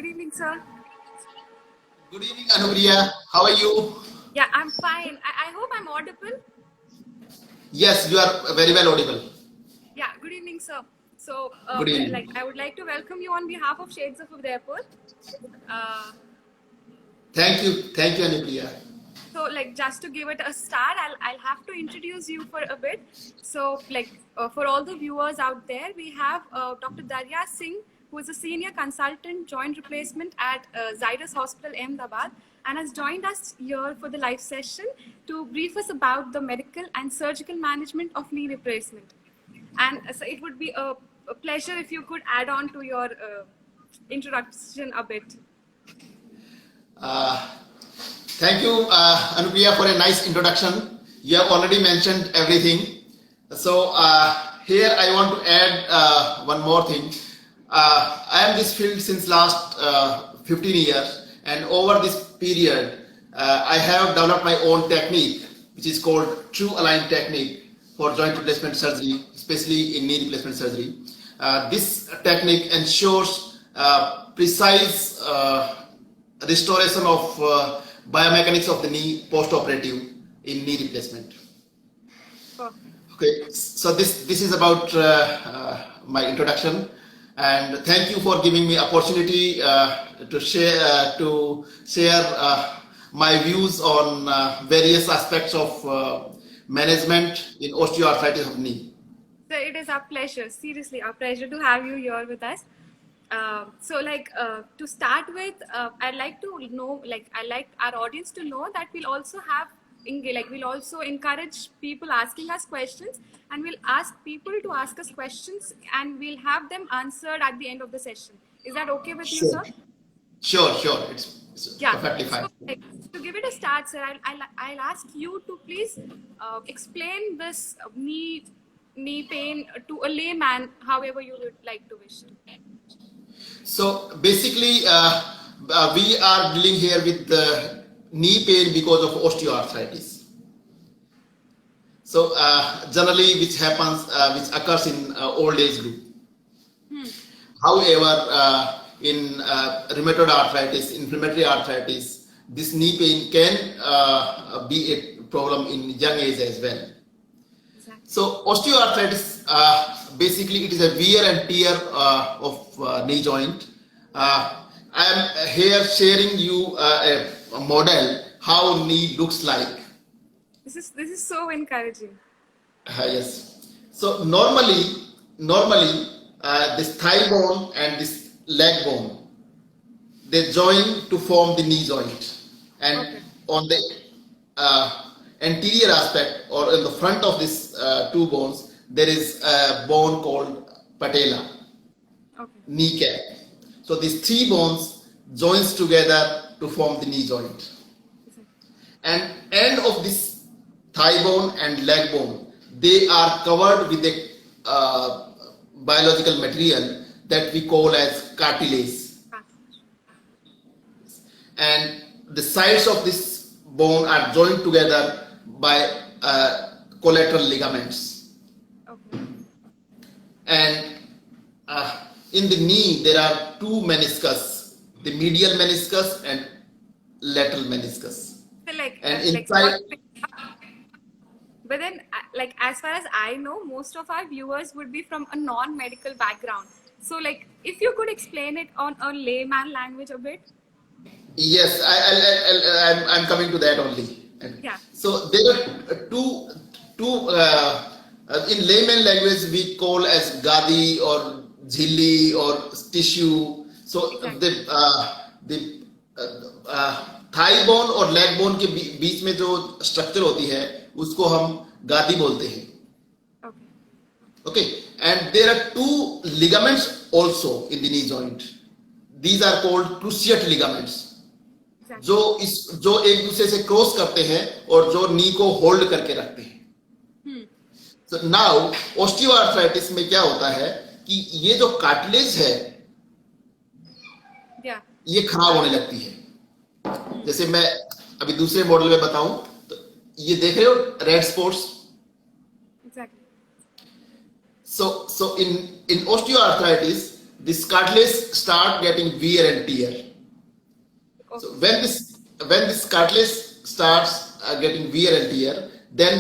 Good evening, sir. Good evening, Anupriya. How are you? Yeah, I'm fine. I hope I'm audible. Yes, you are very well audible. Yeah, good evening, sir. So, Good evening. like, I would like to welcome you on behalf of Shades of Udaipur. Uh, Thank you, Anupriya. so, like, just to give it a start, I'll have to introduce you for a bit. So, like, for all the viewers out there, we have Dr. Darya Singh, who is a senior consultant joint replacement at Zydus Hospital, Ahmedabad, and has joined us here for the live session to brief us about the medical and surgical management of knee replacement. And so it would be a pleasure if you could add on to your introduction a bit. Uh, Thank you, Anupriya, for a nice introduction. You have already mentioned everything. So here I want to add one more thing. I am this field since last 15 years, and over this period, I have developed my own technique, which is called True Align technique for joint replacement surgery, especially in knee replacement surgery. This technique ensures precise restoration of biomechanics of the knee post-operative in knee replacement. Perfect. Okay, so this is about my introduction, and thank you for giving me opportunity to share my views on various aspects of management in osteoarthritis of knee. So it is our pleasure, seriously, our pleasure to have you here with us. To start with, I'd like to know, I like our audience to know that we'll also have, we'll also encourage people asking us questions, and we'll ask people to ask us questions, and we'll have them answered at the end of the session. Is that okay with you, sir? Sure. It's Yeah. perfectly fine. So, to give it a start, sir, I'll ask you to please explain this knee pain to a layman, however you would like to wish to. So basically, we are dealing here with the knee pain because of osteoarthritis. So generally, which occurs in old age group. However, in rheumatoid arthritis, inflammatory arthritis, this knee pain can be a problem in young age as well. Exactly. So osteoarthritis, basically it is a wear and tear of knee joint. I am here sharing you a model how knee looks like. This is so encouraging. Yes. So normally this thigh bone and this leg bone, they join to form the knee joint, and Okay. on the anterior aspect or in the front of these two bones, there is a bone called patella, Okay. kneecap. So these three bones joins together to form the knee joint. Exactly. And end of this thigh bone and leg bone, they are covered with a biological material that we call as cartilage. And the sides of this bone are joined together by collateral ligaments. Okay. And in the knee, there are two meniscus, the medial meniscus and lateral meniscus. So And inside, but then, as far as I know, most of our viewers would be from a non-medical background. So, if you could explain it on a layman language a bit. yes, I'm coming to that only. Yeah. So there are two in layman language we call as gadi or jhilli or tissue. So Exactly. the thigh bone और leg bone के बीच में जो structure होती है उसको हम गादी बोलते हैं. Okay. Okay, and there are two ligaments also in the knee joint. These are called cruciate ligaments. Exactly. जो एक दूसरे से क्रॉस करते हैं और जो नी को होल्ड करके रखते हैं. So now osteoarthritis में क्या होता है कि ये जो कार्टिलेज है Yeah. ये खराब होने लगती है. जैसे मैं अभी दूसरे मॉडल में बताऊं तो ये देख रहे हो red spots. Exactly. So in osteoarthritis this cartilage start getting wear and tear. So Okay. when this cartilage starts getting wear and tear, then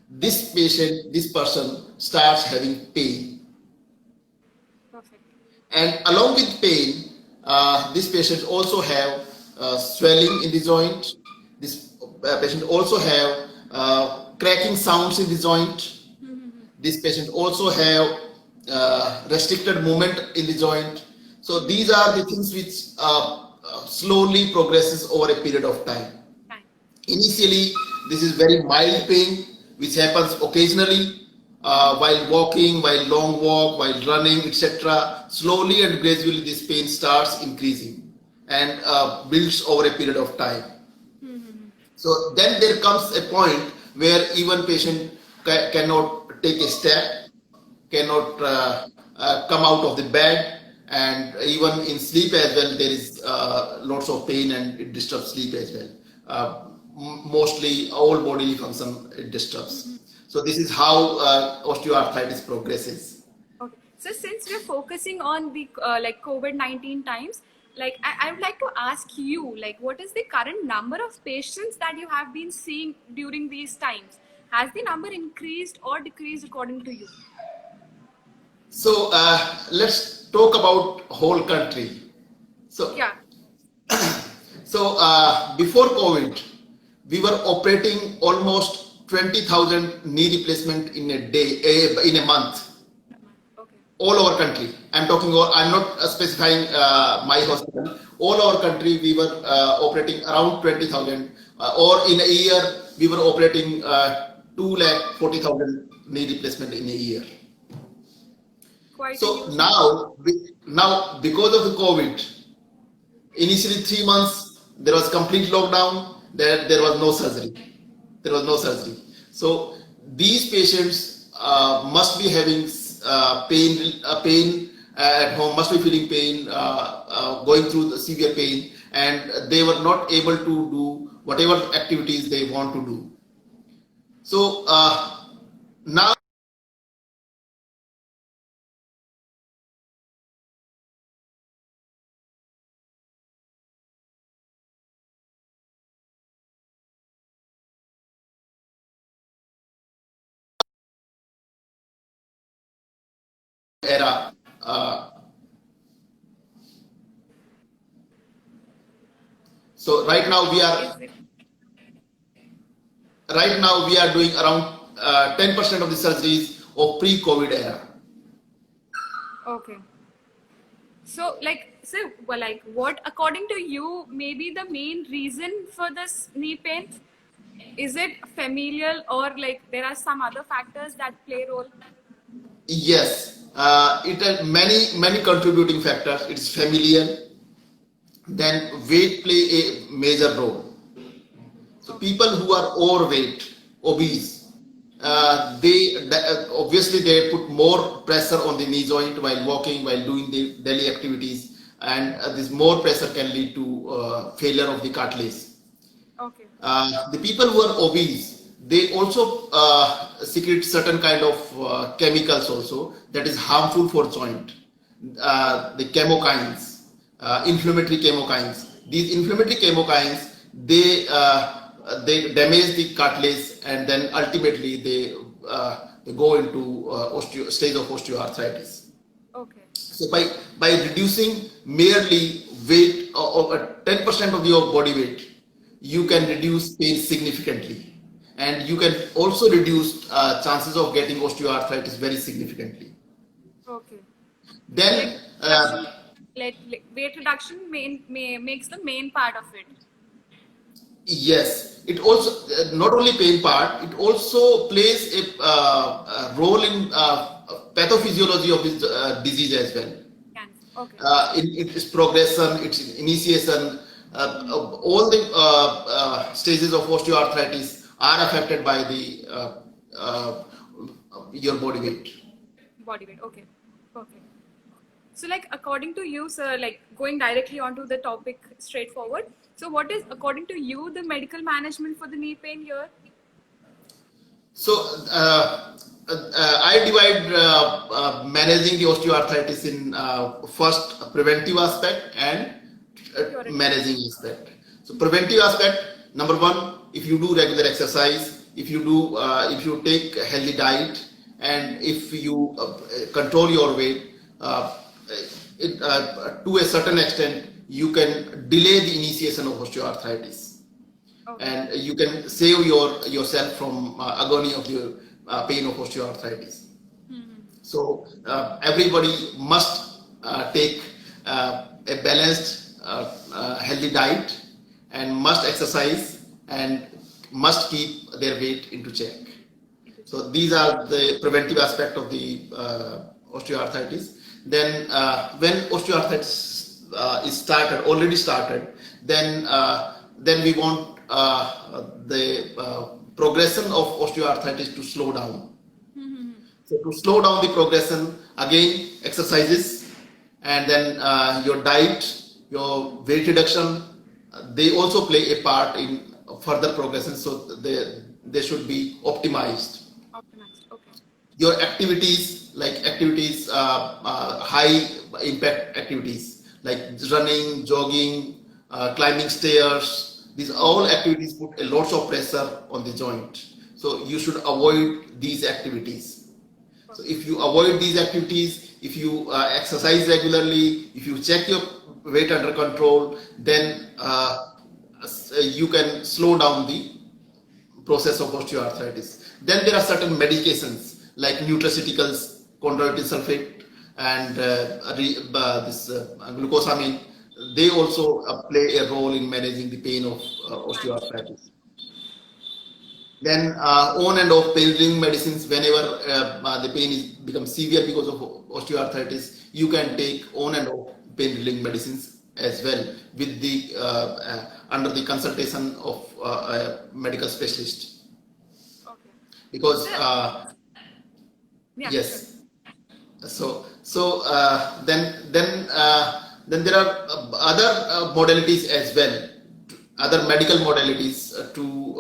this person starts having pain, Perfect. and along with pain, this patient also have swelling in the joint. This patient also have cracking sounds in the joint. This patient also have restricted movement in the joint. So these are the things which slowly progresses over a period of time. Fine. Initially, this is very mild pain which happens occasionally while walking, while long walk, while running, etc. Slowly and gradually, this pain starts increasing and builds over a period of time. So then there comes a point where even patient cannot take a step, cannot come out of the bed, and even in sleep as well there is lots of pain and it disturbs sleep as well. Mostly all bodily function it disturbs. So this is how osteoarthritis progresses. Okay. So since we're focusing on the like COVID-19 times, like I would like to ask you, like, what is the current number of patients that you have been seeing during these times? Has the number increased or decreased according to you? So let's talk about whole country. So Yeah. before COVID, we were operating almost 20,000 knee replacement in a day, in a month, Okay. all over country. I'm talking. I'm not specifying my hospital. All over country, we were operating around 20,000, or in a year, we were operating 2,40,000 knee replacement in a year. Quite a So huge number. now because of the COVID, initially 3 months there was complete lockdown. There was no surgery. There was no surgery. So these patients must be having pain at home, must be feeling pain, going through the severe pain, and they were not able to do whatever activities they want to do. So now era. So Is it right now we are doing around 10% of the surgeries of pre-COVID era. okay? So, well, like, what, according to you, may be the main reason for this knee pain? Is it familial, or like there are some other factors that play role? Yes, it has many contributing factors. It's familial. Then weight play a major role. So Okay. people who are overweight, obese, they obviously they put more pressure on the knee joint while walking, while doing the daily activities, and this more pressure can lead to failure of the cartilage. Okay. The people who are obese, they also secrete certain kind of chemicals also that is harmful for joint. The chemokines, inflammatory chemokines. These inflammatory chemokines, they damage the cartilage, and then ultimately they go into stage of osteoarthritis. Okay. So by reducing merely weight or 10% of your body weight, you can reduce pain significantly, and you can also reduce chances of getting osteoarthritis very significantly. Okay. So like Then reduction, like weight reduction makes the main part of it. yes, it also not only pain part, it also plays a role in pathophysiology of this disease as well. Cancer. Okay. In its progression, its initiation, all the stages of osteoarthritis are affected by the your body weight. Body weight. Okay. Perfect. So, like, according to you, sir, like going directly onto the topic straightforward. So, what is, according to you, the medical management for the knee pain here? So I divide managing the osteoarthritis in first preventive aspect and managing aspect. So preventive aspect, number one, if you do regular exercise, if you take a healthy diet, and if you control your weight, to a certain extent, you can delay the initiation of osteoarthritis, Okay. and you can save yourself from agony of your pain of osteoarthritis. So everybody must take a balanced, healthy diet, and must exercise, and must keep their weight into check. So these are the preventive aspect of the osteoarthritis. Then when osteoarthritis is already started, then we want the progression of osteoarthritis to slow down. So to slow down the progression, again exercises, and then your diet, your weight reduction, they also play a part in further progression. So they should be optimized. Optimized. Okay. Your activities, high impact activities like running, jogging, climbing stairs, these all activities put a lot of pressure on the joint. So you should avoid these activities. So if you avoid these activities, if you exercise regularly, if you check your weight under control, then you can slow down the process of osteoarthritis. Then there are certain medications like nutraceuticals, chondroitin sulfate, and glucosamine. They also play a role in managing the pain of osteoarthritis. Then on and off pain relieving medicines. Whenever the pain becomes severe because of osteoarthritis, you can take on and off pain relieving medicines as well, with the under the consultation of a medical specialist. Okay. Because Yeah. yes, then there are other modalities as well, other medical modalities to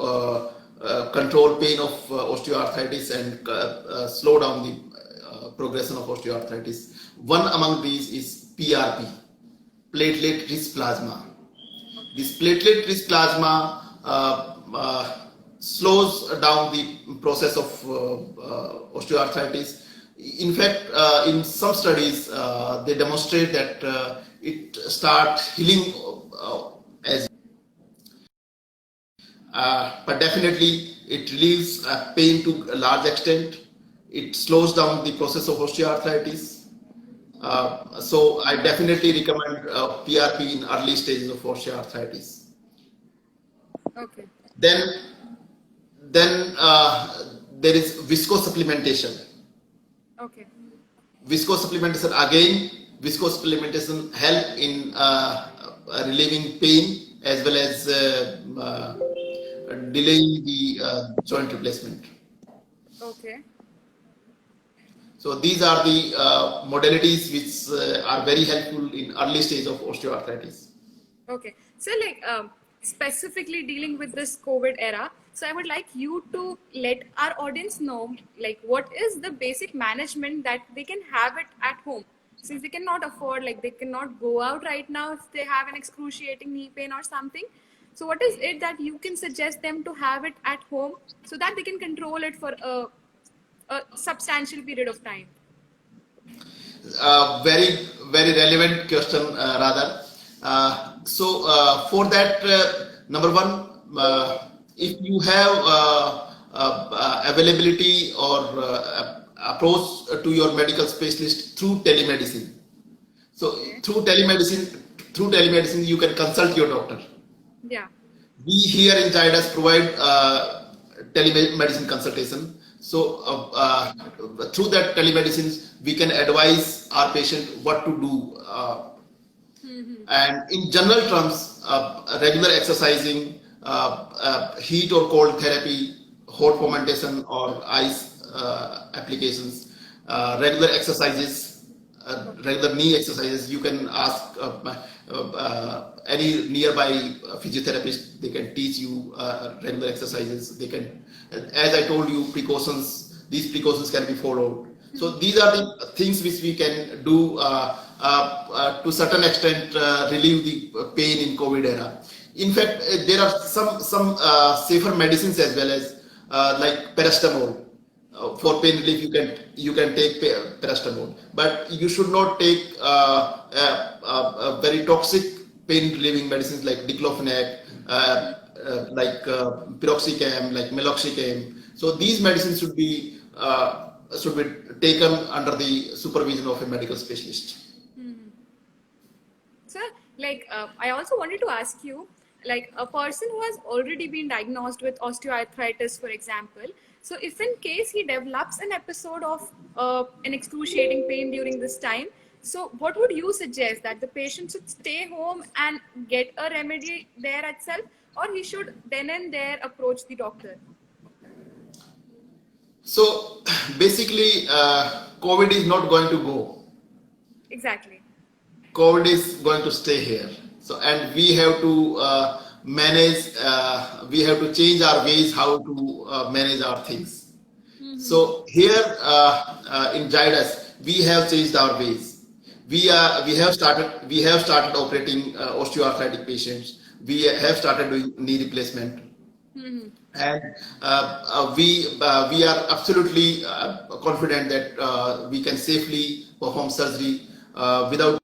control pain of osteoarthritis and slow down the progression of osteoarthritis. One among these is PRP, platelet rich plasma. This platelet rich plasma slows down the process of osteoarthritis. In fact, in some studies, they demonstrate that it starts healing as but definitely it relieves pain to a large extent. It slows down the process of osteoarthritis. So I definitely recommend PRP in early stages of osteoarthritis. Okay. Then there is viscosupplementation. Okay. Viscosupplementation, again, viscosupplementation help in relieving pain as well as delaying the joint replacement. Okay. So these are the modalities which are very helpful in early stage of osteoarthritis. Okay. So, like, specifically dealing with this COVID era, so I would like you to let our audience know, like, what is the basic management that they can have it at home, since they cannot afford, like, they cannot go out right now if they have an excruciating knee pain or something. So, what is it that you can suggest them to have it at home so that they can control it for a substantial period of time? Very, very relevant question, rather. So for that, number one, if you have availability or approach to your medical specialist through telemedicine. So through telemedicine, you can consult your doctor. Yeah. We here in Zydus provide telemedicine consultation. So through that telemedicine, we can advise our patient what to do. And in general terms, regular exercising, heat or cold therapy, hot fomentation or ice applications, regular exercises, regular knee exercises. You can ask any nearby physiotherapist. They can teach you regular exercises. They can, as I told you, precautions. these precautions can be followed. So these are the things which we can do to certain extent relieve the pain in COVID era. In fact, there are some safer medicines as well as like paracetamol. For pain relief, you can take paracetamol, but you should not take very toxic pain relieving medicines like diclofenac, like piroxicam, like meloxicam. So these medicines should be taken under the supervision of a medical specialist. Sir, like I also wanted to ask you, like a person who has already been diagnosed with osteoarthritis, for example. So if in case he develops an episode of an excruciating pain during this time, so what would you suggest, that the patient should stay home and get a remedy there itself, or he should then and there approach the doctor? So basically, COVID is not going to go. Exactly. COVID is going to stay here. So, and we have to manage, we have to change our ways how to manage our things. So here in Zydus, we have changed our ways. We have started operating osteoarthritic patients. We have started doing knee replacement. And we are absolutely confident that we can safely perform surgery without.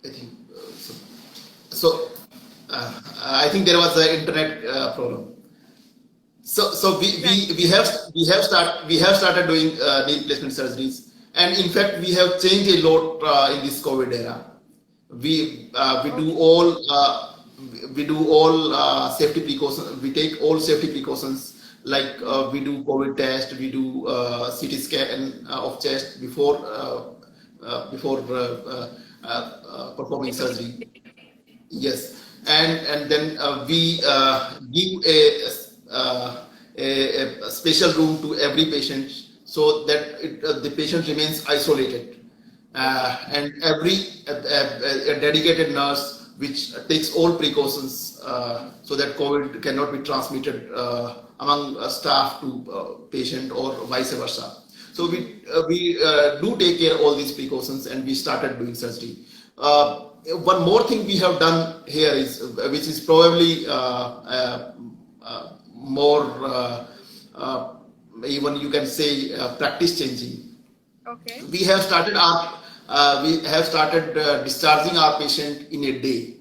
I think I think there was an internet problem. So we have started doing knee replacement surgeries, and in fact we have changed a lot in this COVID era. We do all safety precautions. We take all safety precautions, like we do COVID test, we do CT scan of chest before performing surgery. Yes, and then we give a special room to every patient, so that the patient remains isolated, and a dedicated nurse which takes all precautions so that COVID cannot be transmitted among staff to patient or vice versa. So we do take care of all these precautions, and we started doing surgery. One more thing we have done here is, which is probably more, even you can say, practice changing. Okay. We have started discharging our patient in a day.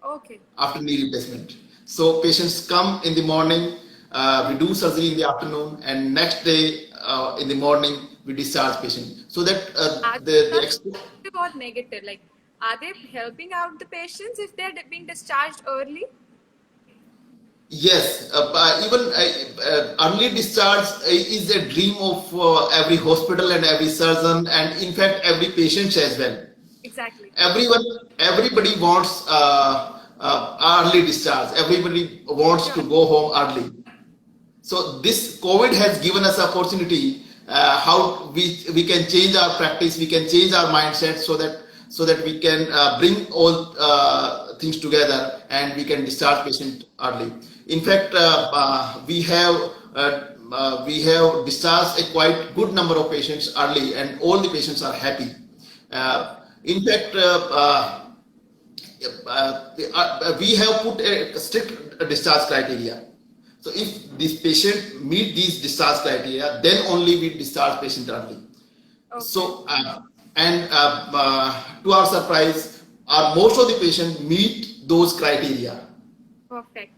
Okay. After knee replacement. So patients come in the morning, we do surgery in the afternoon, and next day in the morning we discharge patient. So that positive or negative, like, are they helping out the patients if they're being discharged early? Yes, even early discharge is a dream of every hospital and every surgeon, and in fact every patient as well. Exactly. Everybody wants early discharge. Everybody wants to go home early. So this COVID has given us opportunity how we can change our practice, we can change our mindset, so that we can bring all things together and we can discharge patient early. In fact, we have discharged a quite good number of patients early, and all the patients are happy. In fact, we have put a strict discharge criteria. So if this patient meet these discharge criteria, then only we discharge patient early. Okay. So to our surprise, most of the patients meet those criteria. Perfect.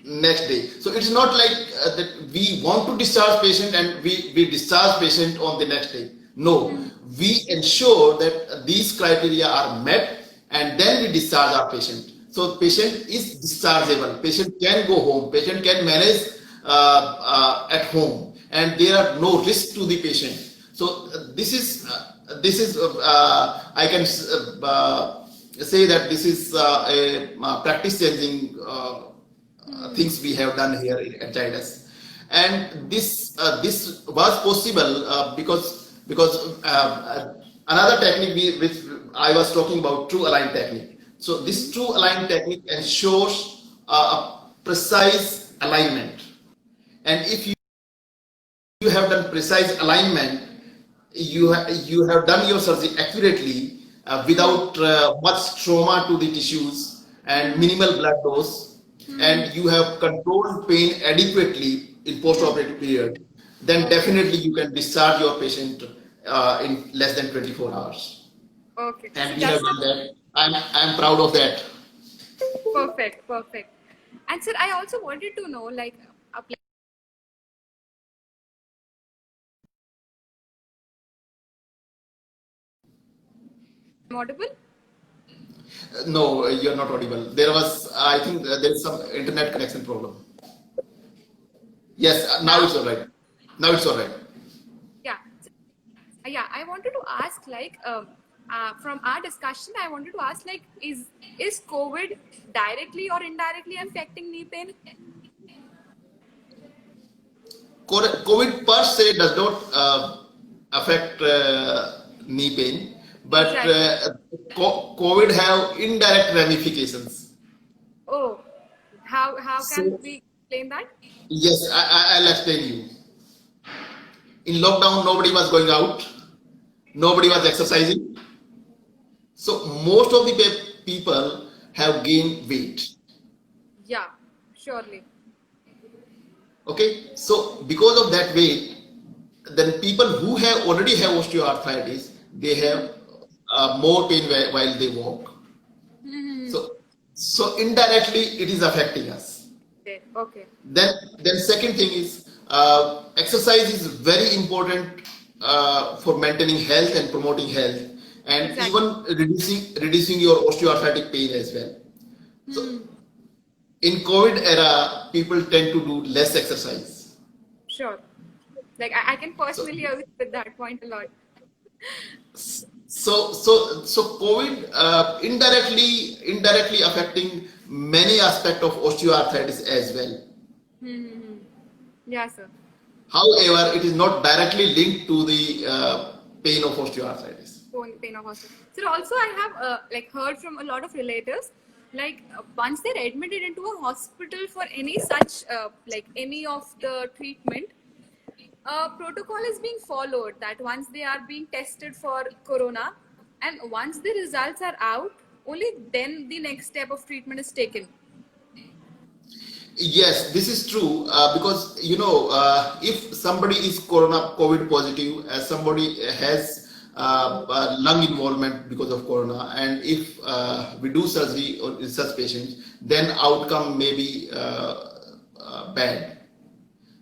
Next day. So it's not like that we want to discharge patient and we discharge patient on the next day. No, we ensure that these criteria are met, and then we discharge our patient. So patient is dischargeable. Patient can go home. Patient can manage at home, and there are no risk to the patient. So this is I can say that this is a practice changing things we have done here at Zydus, and this was possible because another technique which I was talking about, true align technique. So this true aligned technique ensures a precise alignment. And if you have done precise alignment, you have done your surgery accurately without much trauma to the tissues and minimal blood dose, and you have controlled pain adequately in post-operative period, then definitely you can discharge your patient in less than 24 hours. Okay. So And we have just done that. I'm proud of that. perfect, perfect. And sir, I also wanted to know, like, I'm audible? No, you're not audible. There was, I think, there's some internet connection problem. Yes, now Now? it's all right. Now it's all right. Yeah. Yeah, I wanted to ask, like, from our discussion, I wanted to ask, like, is COVID directly or indirectly affecting knee pain? COVID per se does not affect knee pain, but Exactly. COVID have indirect ramifications. Oh, how can So we explain that? yes, I'll explain you. In lockdown, nobody was going out, nobody Yeah, was exercising, so most of the people have gained weight. yeah, surely. Okay, so because of that weight, then people who have already have osteoarthritis, they have more pain while they walk. So, so indirectly it is affecting us. Okay, okay, Then second thing is exercise is very important for maintaining health and promoting health, and exactly. even reducing your osteoarthritic pain as well. So in COVID era, people tend to do less exercise. Sure. Like, I can So personally agree with that point a lot. so COVID indirectly affecting many aspects of osteoarthritis as well. Yeah, sir. However, it is not directly linked to the pain of osteoarthritis. Pain of hospital. So also, I have like heard from a lot of relatives, like once they're admitted into a hospital for any such like any of the treatment, protocol is being followed. That once they are being tested for corona, and once the results are out, only then the next step of treatment is taken. Yes, this is true because if somebody is COVID positive, somebody has lung involvement because of corona, and if we do surgery on such patients, then outcome may be bad.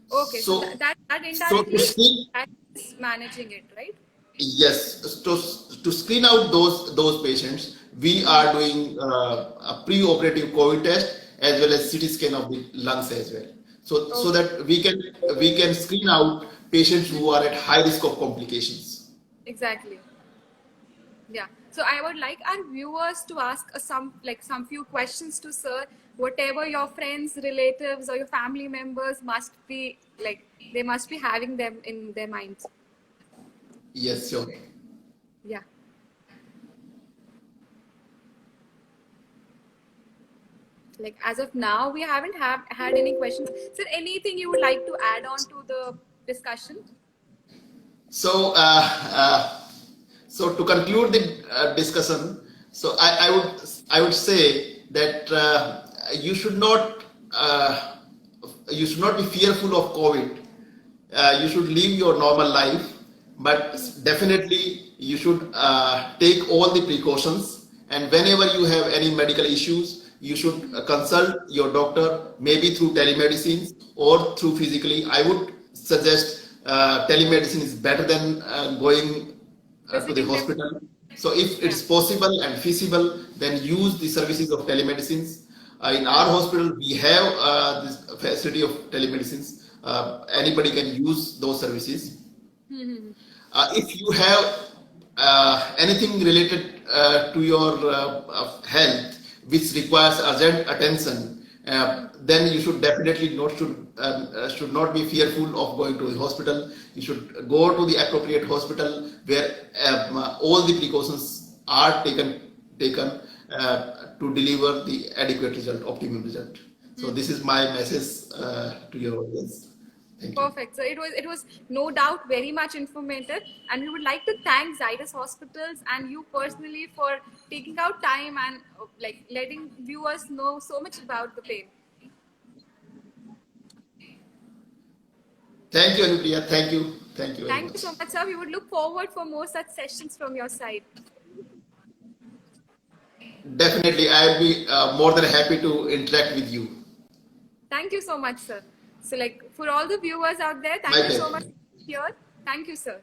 Okay, so So, that so to indirectly screen, that is managing it, right? yes, to screen out those patients, we are doing a pre-operative COVID test as well as CT scan of the lungs as well. So Okay, that we can screen out patients who are at high risk of complications. exactly. Yeah. So I would like our viewers to ask some few questions to sir. Whatever your friends, relatives, or your family members must be like, they must be having them in their minds. Yes, sure. Yeah. Like as of now, we haven't had any questions. Sir, anything you would like to add on to the discussion? So, so to conclude the discussion, so I would say that you should not be fearful of COVID. You should live your normal life, but definitely you should take all the precautions. And whenever you have any medical issues, you should consult your doctor, maybe through telemedicine or through physically. I would suggest telemedicine is better than going to the Visiting them. hospital. So if Yeah. it's possible and feasible, then use the services of telemedicines. In our hospital, we have this facility of telemedicines. Anybody can use those services. If you have anything related to your health which requires urgent attention, then you should definitely should not be fearful of going to the hospital. You should go to the appropriate hospital where all the precautions are taken to deliver the adequate result, optimum result. So this is my message to your audience. Thank you. Perfect. So it was no doubt very much informative, and we would like to thank Zydus Hospitals and you personally for taking out time and like letting viewers know so much about the pain. Thank you, Anupriya. Thank you. Thank you very Thank you much. so much, sir. We would look forward for more such sessions from your side. Definitely, I will be more than happy to interact with you. Thank you so much, sir. So like for all the viewers out there, My thank you so pleasure. much here. Thank you, sir.